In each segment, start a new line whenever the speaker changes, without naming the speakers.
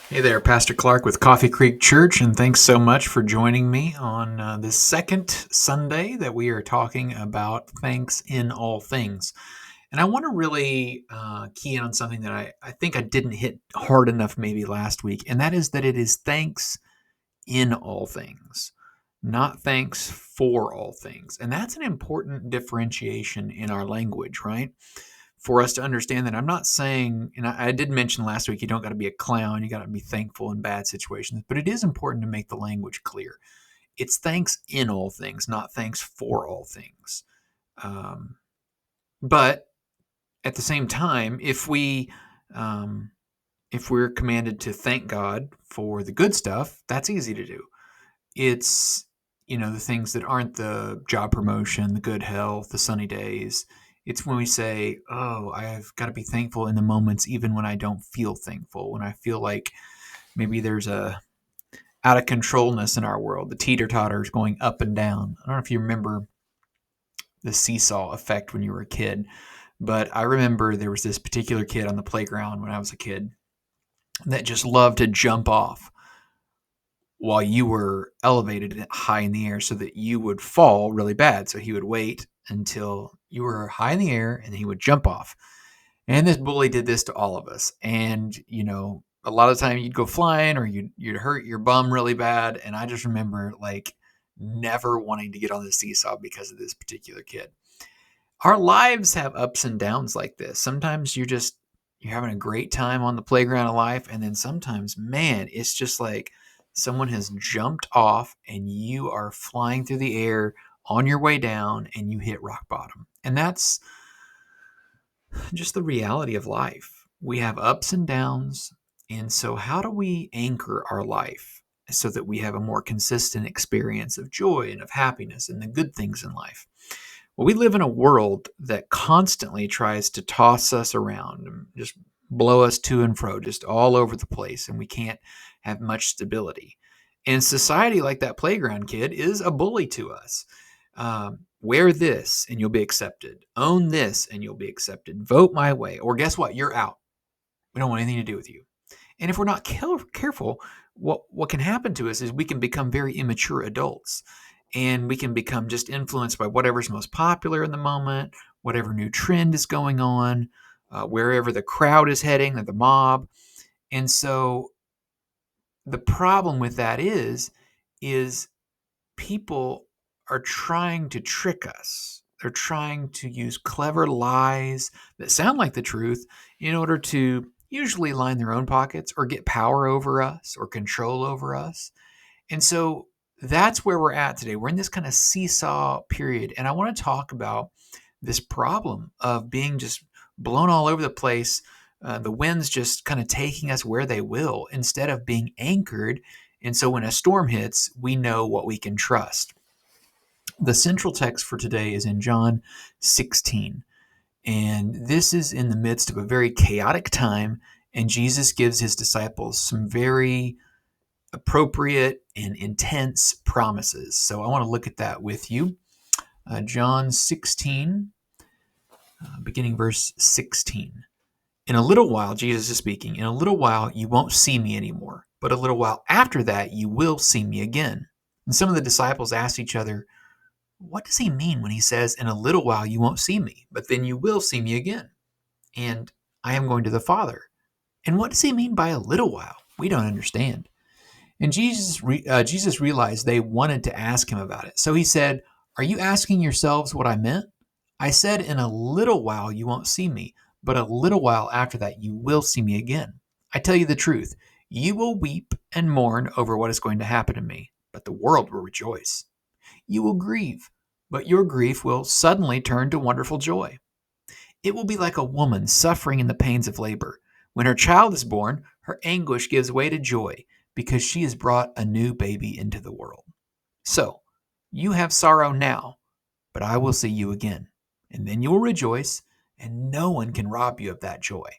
Hey there, Pastor Clark with CoffeeCreek Church, and thanks so much for joining me on this second Sunday that we are talking about thanks in all things. And I want to really key in on something that I think I didn't hit hard enough maybe last week, and that is that it is thanks in all things, not thanks for all things. And that's an important differentiation in our language, right? For us to understand that I'm not saying, and I did mention last week, you don't got to be a clown, you got to be thankful in bad situations, but it is important to make the language clear. It's thanks in all things, not thanks for all things. Um, but at the same time, um, if we're commanded to thank God for the good stuff, that's easy to do. It's, the things that aren't the job promotion, the good health, the sunny days. It's when we say, oh, I've got to be thankful in the moments, even when I don't feel thankful, when I feel like maybe there's a out of controlness in our world. The teeter totter is going up and down. I don't know if you remember the seesaw effect when you were a kid, but I remember there was this particular kid on the playground when I was a kid that just loved to jump off while you were elevated high in the air so that you would fall really bad. So he would wait until you were high in the air and he would jump off. And this bully did this to all of us. And, a lot of the time you'd go flying or you'd hurt your bum really bad. And I just remember like never wanting to get on the seesaw because of this particular kid. Our lives have ups and downs like this. Sometimes you're having a great time on the playground of life, and then sometimes, man, it's just like someone has jumped off and you are flying through the air on your way down and you hit rock bottom. And that's just the reality of life. We have ups and downs. And so how do we anchor our life so that we have a more consistent experience of joy and of happiness and the good things in life? Well, we live in a world that constantly tries to toss us around and just blow us to and fro, just all over the place, and we can't have much stability. And society, like that playground kid, is a bully to us. Wear this and you'll be accepted. Own this and you'll be accepted. Vote my way. Or guess what? You're out. We don't want anything to do with you. And if we're not careful, what can happen to us is we can become very immature adults, and we can become just influenced by whatever's most popular in the moment, whatever new trend is going on, wherever the crowd is heading, or the mob. And so the problem with that is people are trying to trick us. They're trying to use clever lies that sound like the truth in order to usually line their own pockets or get power over us or control over us. And so that's where we're at today. We're in this kind of seesaw period. And I want to talk about this problem of being just blown all over the place. The wind's just kind of taking us where they will instead of being anchored. And so when a storm hits, we know what we can trust. The central text for today is in John 16. And this is in the midst of a very chaotic time. And Jesus gives his disciples some very appropriate and intense promises. So I want to look at that with you. John 16, beginning verse 16. In a little while, Jesus is speaking, in a little while you won't see me anymore, but a little while after that you will see me again. And some of the disciples asked each other, what does he mean when he says, in a little while you won't see me, but then you will see me again? And I am going to the Father. And what does he mean by a little while? We don't understand. And Jesus realized they wanted to ask him about it. So he said, are you asking yourselves what I meant? I said, in a little while you won't see me, but a little while after that you will see me again. I tell you the truth. You will weep and mourn over what is going to happen to me, but the world will rejoice. You will grieve, but your grief will suddenly turn to wonderful joy. It will be like a woman suffering in the pains of labor. When her child is born, her anguish gives way to joy because she has brought a new baby into the world. So, you have sorrow now, but I will see you again. And then you will rejoice, and no one can rob you of that joy.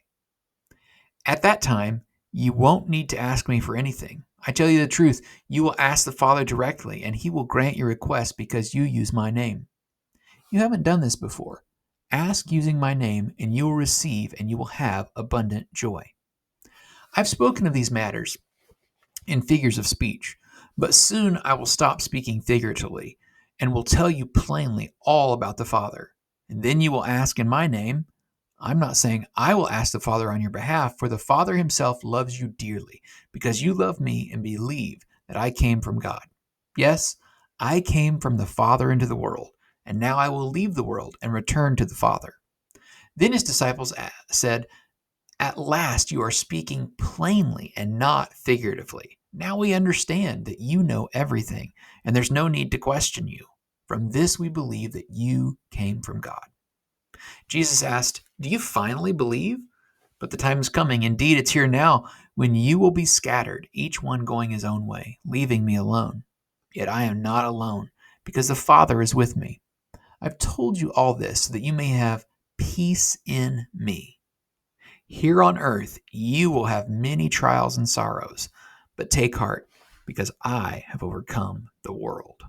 At that time, you won't need to ask me for anything. I tell you the truth, you will ask the Father directly, and he will grant your request because you use my name. You haven't done this before. Ask using my name, and you will receive, and you will have abundant joy. I've spoken of these matters in figures of speech, but soon I will stop speaking figuratively and will tell you plainly all about the Father. And then you will ask in my name. I'm not saying I will ask the Father on your behalf, for the Father himself loves you dearly, because you love me and believe that I came from God. Yes, I came from the Father into the world, and now I will leave the world and return to the Father. Then his disciples said, At last you are speaking plainly and not figuratively. Now we understand that you know everything, and there's no need to question you. From this we believe that you came from God. Jesus asked, Do you finally believe? But the time is coming, indeed it's here now, when you will be scattered, each one going his own way, leaving me alone. Yet I am not alone, because the Father is with me. I've told you all this so that you may have peace in me. Here on earth you will have many trials and sorrows, but take heart, because I have overcome the world.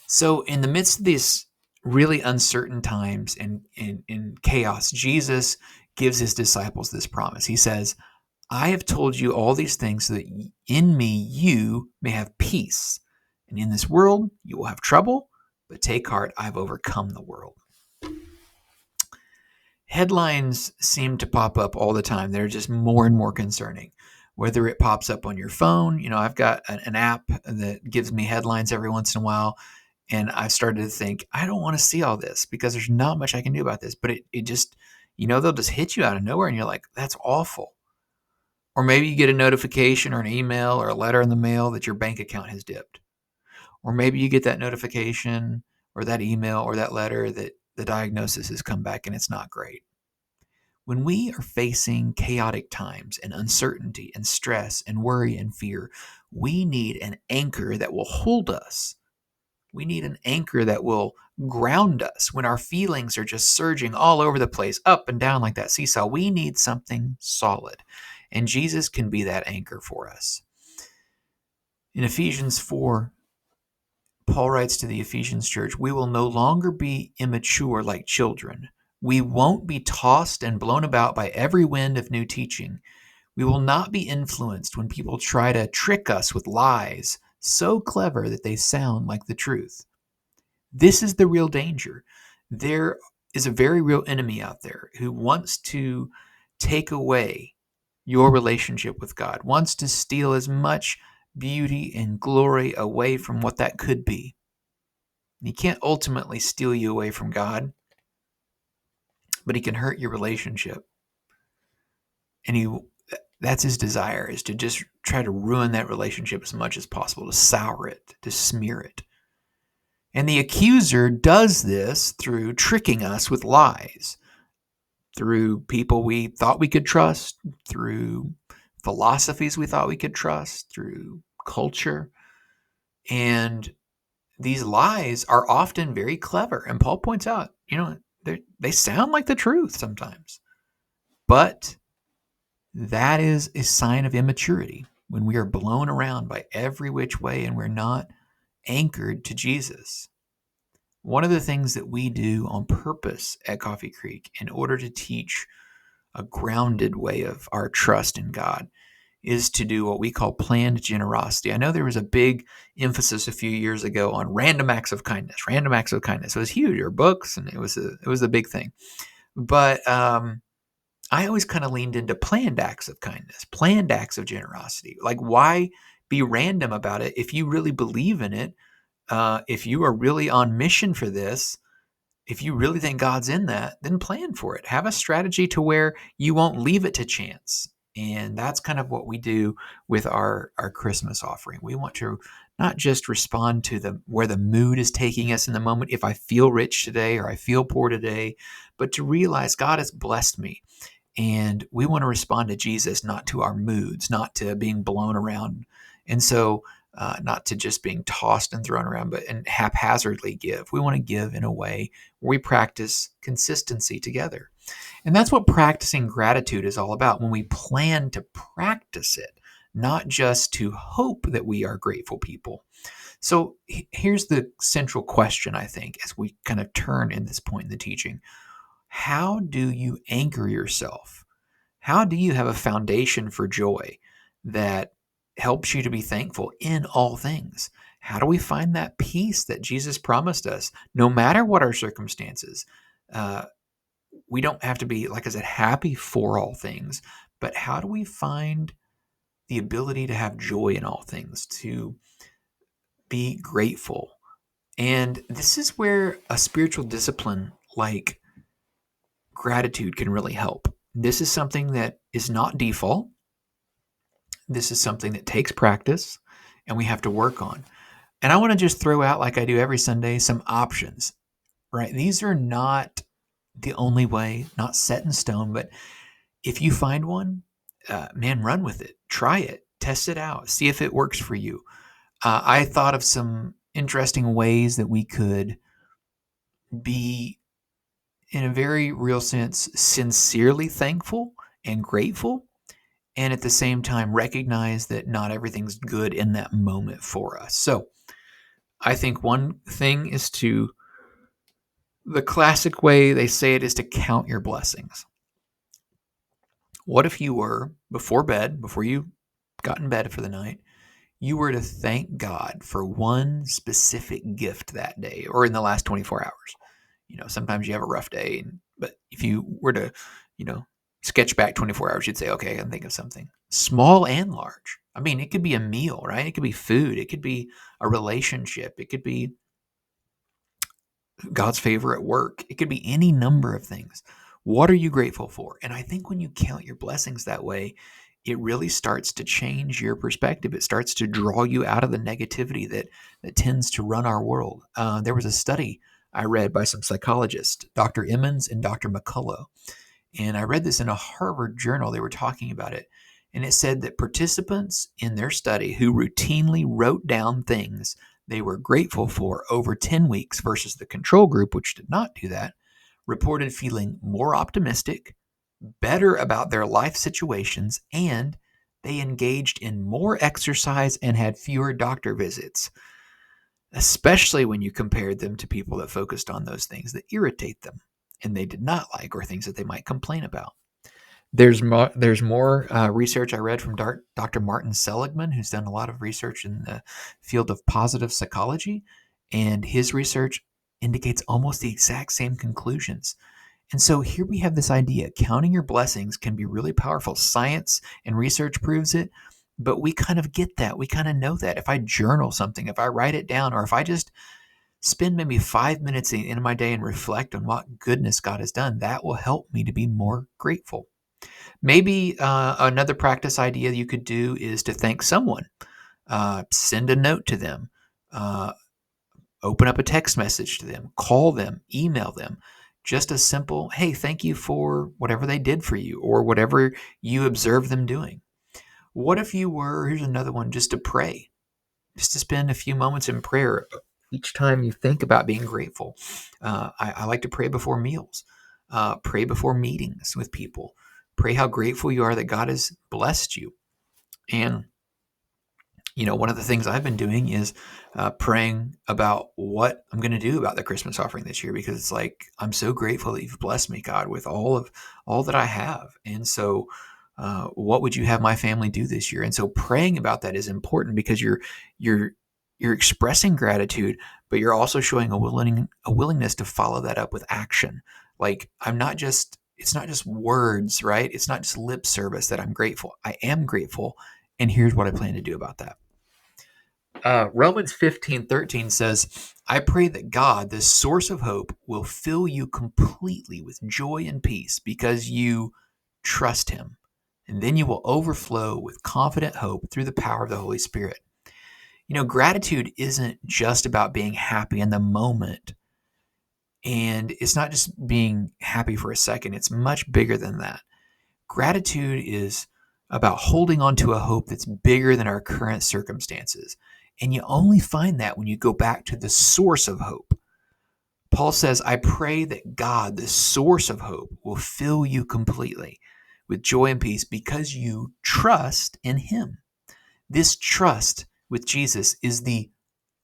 So, in the midst of these really uncertain times and in chaos, Jesus gives his disciples this promise. He says, I have told you all these things so that in me you may have peace. And in this world you will have trouble, but take heart, I've overcome the world. Headlines seem to pop up all the time. They're just more and more concerning. Whether it pops up on your phone, I've got an app that gives me headlines every once in a while. And I've started to think, I don't want to see all this because there's not much I can do about this. But it just, they'll just hit you out of nowhere and you're like, that's awful. Or maybe you get a notification or an email or a letter in the mail that your bank account has dipped. Or maybe you get that notification or that email or that letter that the diagnosis has come back and it's not great. When we are facing chaotic times and uncertainty and stress and worry and fear, we need an anchor that will hold us. We need an anchor that will ground us when our feelings are just surging all over the place, up and down like that seesaw. We need something solid, and Jesus can be that anchor for us. In Ephesians 4, Paul writes to the Ephesians church, we will no longer be immature like children. We won't be tossed and blown about by every wind of new teaching. We will not be influenced when people try to trick us with lies so clever that they sound like the truth. This is the real danger. There is a very real enemy out there who wants to take away your relationship with God, wants to steal as much beauty and glory away from what that could be. He can't ultimately steal you away from God, but he can hurt your relationship. And that's his desire, is to just try to ruin that relationship as much as possible, to sour it, to smear it. And the accuser does this through tricking us with lies, through people we thought we could trust, through philosophies we thought we could trust, through culture. And these lies are often very clever. And Paul points out, they sound like the truth sometimes. But that is a sign of immaturity when we are blown around by every which way and we're not anchored to Jesus. One of the things that we do on purpose at CoffeeCreek in order to teach a grounded way of our trust in God is to do what we call planned generosity. I know there was a big emphasis a few years ago on random acts of kindness. Random acts of kindness. It was huge. Or books, and it was a big thing. But I always kind of leaned into planned acts of kindness, planned acts of generosity. Like, why be random about it if you really believe in it? If you are really on mission for this, if you really think God's in that, then plan for it. Have a strategy to where you won't leave it to chance. And that's kind of what we do with our Christmas offering. We want to not just respond to where the mood is taking us in the moment, if I feel rich today or I feel poor today, but to realize God has blessed me. And we want to respond to Jesus, not to our moods, not to being blown around. And so not to just being tossed and thrown around, but and haphazardly give. We want to give in a way where we practice consistency together. And that's what practicing gratitude is all about, when we plan to practice it, not just to hope that we are grateful people. So here's the central question, I think, as we kind of turn in this point in the teaching. How do you anchor yourself? How do you have a foundation for joy that helps you to be thankful in all things? How do we find that peace that Jesus promised us, no matter what our circumstances? Uh, we don't have to be, like I said, happy for all things, but how do we find the ability to have joy in all things, to be grateful? And this is where a spiritual discipline like gratitude can really help. This is something that is not default. This is something that takes practice and we have to work on. And I want to just throw out, like I do every Sunday, some options, right? These are not the only way, not set in stone, but if you find one, man, run with it. Try it. Test it out. See if it works for you. I thought of some interesting ways that we could be, in a very real sense, sincerely thankful and grateful, and at the same time recognize that not everything's good in that moment for us. So I think one thing is the classic way they say it is to count your blessings. What if you were, before bed, before you got in bed for the night, you were to thank God for one specific gift that day or in the last 24 hours? Sometimes you have a rough day, but if you were to, sketch back 24 hours, you'd say, okay, I can think of something small and large. I mean, it could be a meal, right? It could be food. It could be a relationship. It could be God's favor at work. It could be any number of things. What are you grateful for? And I think when you count your blessings that way, it really starts to change your perspective. It starts to draw you out of the negativity that tends to run our world. There was a study I read by some psychologists, Dr. Emmons and Dr. McCullough. And I read this in a Harvard journal. They were talking about it. And it said that participants in their study who routinely wrote down things they were grateful for over 10 weeks versus the control group, which did not do that, reported feeling more optimistic, better about their life situations, and they engaged in more exercise and had fewer doctor visits, especially when you compared them to people that focused on those things that irritate them and they did not like, or things that they might complain about. There's more research I read from Dr. Martin Seligman, who's done a lot of research in the field of positive psychology, and his research indicates almost the exact same conclusions. And so here we have this idea: counting your blessings can be really powerful. Science and research proves it, but we kind of get that. We kind of know that. If I journal something, if I write it down, or if I just spend maybe 5 minutes in my day and reflect on what goodness God has done, that will help me to be more grateful. Maybe another practice idea you could do is to thank someone. Send a note to them, uh, open up a text message to them, call them, email them. Just a simple, hey, thank you for whatever they did for you or whatever you observed them doing. What if you were, here's another one, just to pray, just to spend a few moments in prayer each time you think about being grateful. I like to pray before meals, pray before meetings with people, pray how grateful you are that God has blessed you. And one of the things I've been doing is praying about what I'm going to do about the Christmas offering this year, because it's like, I'm so grateful that you've blessed me, God, with all that I have. And so what would you have my family do this year? And so praying about that is important, because you're expressing gratitude, but you're also showing a willingness to follow that up with action. Like, it's not just words, right? It's not just lip service that I'm grateful. I am grateful, and here's what I plan to do about that. Romans 15:13 says, I pray that God, the source of hope, will fill you completely with joy and peace because you trust him. And then you will overflow with confident hope through the power of the Holy Spirit. Gratitude isn't just about being happy in the moment. And it's not just being happy for a second. It's much bigger than that. Gratitude is about holding on to a hope that's bigger than our current circumstances. And you only find that when you go back to the source of hope. Paul says, I pray that God, the source of hope, will fill you completely with joy and peace because you trust in him. This trust with Jesus is the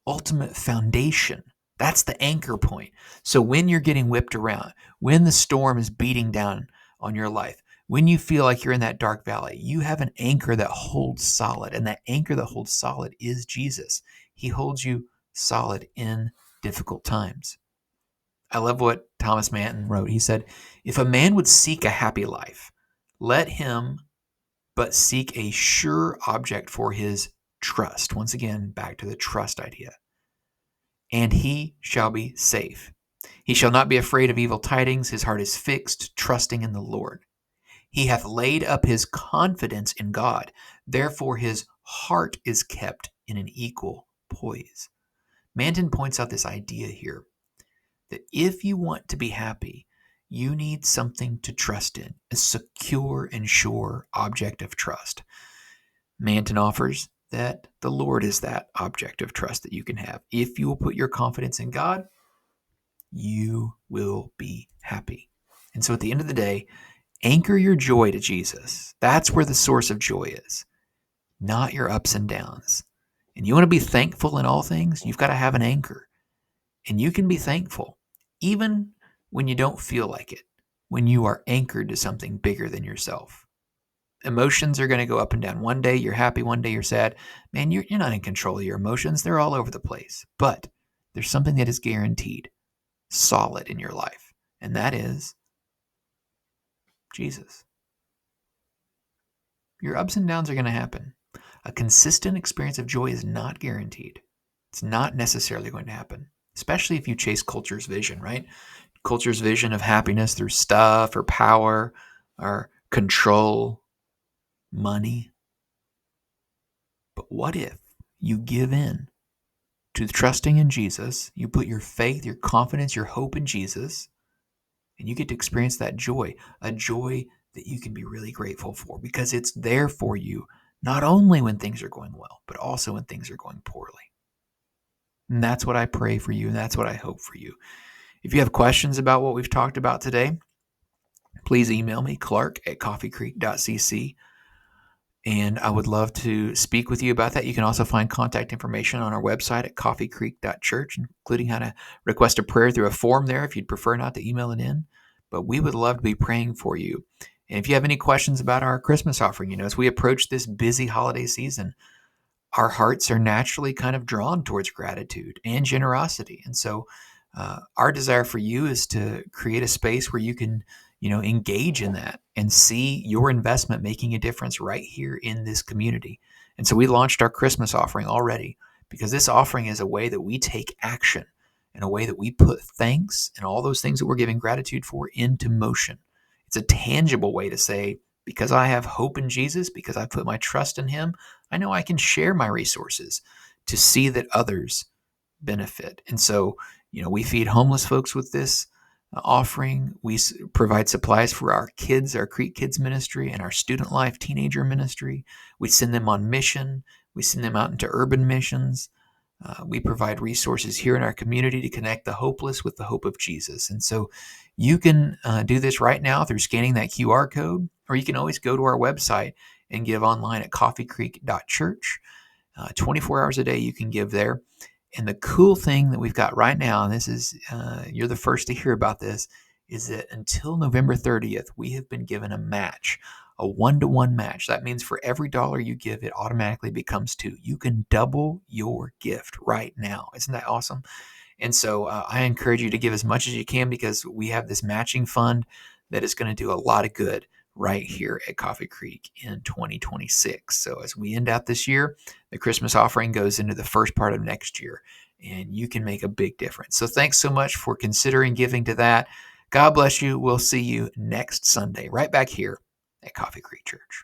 ultimate foundation. That's the anchor point. So when you're getting whipped around, when the storm is beating down on your life, When you feel like you're in that dark valley, you have an anchor that holds solid, and that anchor that holds solid is Jesus. He holds you solid in difficult times. I love what Thomas Manton wrote. He said, "If a man would seek a happy life, let him but seek a sure object for his trust." Once again, back to the trust idea. "And he shall be safe. He shall not be afraid of evil tidings. His heart is fixed, trusting in the Lord. He hath laid up his confidence in God. Therefore his heart is kept in an equal poise." Manton points out this idea here that if you want to be happy, you need something to trust in, a secure and sure object of trust. Manton offers that the Lord is that object of trust that you can have. If you will put your confidence in God, you will be happy. And so at the end of the day, anchor your joy to Jesus. That's where the source of joy is, not your ups and downs. And you want to be thankful in all things, you've got to have an anchor. And you can be thankful even when you don't feel like it, when you are anchored to something bigger than yourself. Emotions are going to go up and down. One day you're happy, one day you're sad. Man, you're not in control of your emotions. They're all over the place. But there's something that is guaranteed, solid in your life, and that is Jesus. Your ups and downs are going to happen. A consistent experience of joy is not guaranteed. It's not necessarily going to happen, especially if you chase culture's vision, right? Culture's vision of happiness through stuff or power or control, money. But what if you give in to trusting in Jesus, you put your faith, your confidence, your hope in Jesus, and you get to experience that joy, a joy that you can be really grateful for because it's there for you, not only when things are going well, but also when things are going poorly. And that's what I pray for you, and that's what I hope for you. If you have questions about what we've talked about today, please email me, clark@coffeecreek.cc, and I would love to speak with you about that. You can also find contact information on our website at coffeecreek.church, including how to request a prayer through a form there if you'd prefer not to email it in. But we would love to be praying for you. And if you have any questions about our Christmas offering, as we approach this busy holiday season, our hearts are naturally kind of drawn towards gratitude and generosity. And so our desire for you is to create a space where you can, engage in that and see your investment making a difference right here in this community. And so we launched our Christmas offering already because this offering is a way that we take action and a way that we put thanks and all those things that we're giving gratitude for into motion. It's a tangible way to say, because I have hope in Jesus, because I put my trust in him, I know I can share my resources to see that others benefit. And so, we feed homeless folks with this offering. We provide supplies for our kids, our Creek Kids ministry, and our student life teenager ministry. We send them on mission. We send them out into urban missions. We provide resources here in our community to connect the hopeless with the hope of Jesus. And so you can do this right now through scanning that QR code, or you can always go to our website and give online at coffeecreek.church. 24 hours a day you can give there. And the cool thing that we've got right now, and this is, you're the first to hear about this, is that until November 30th, we have been given a match, a 1-to-1 match. That means for every dollar you give, it automatically becomes 2. You can double your gift right now. Isn't that awesome? And so I encourage you to give as much as you can because we have this matching fund that is going to do a lot of good right here at Coffee Creek in 2026. So as we end out this year, the Christmas offering goes into the first part of next year, and you can make a big difference. So thanks so much for considering giving to that. God bless you. We'll see you next Sunday right back here at Coffee Creek Church.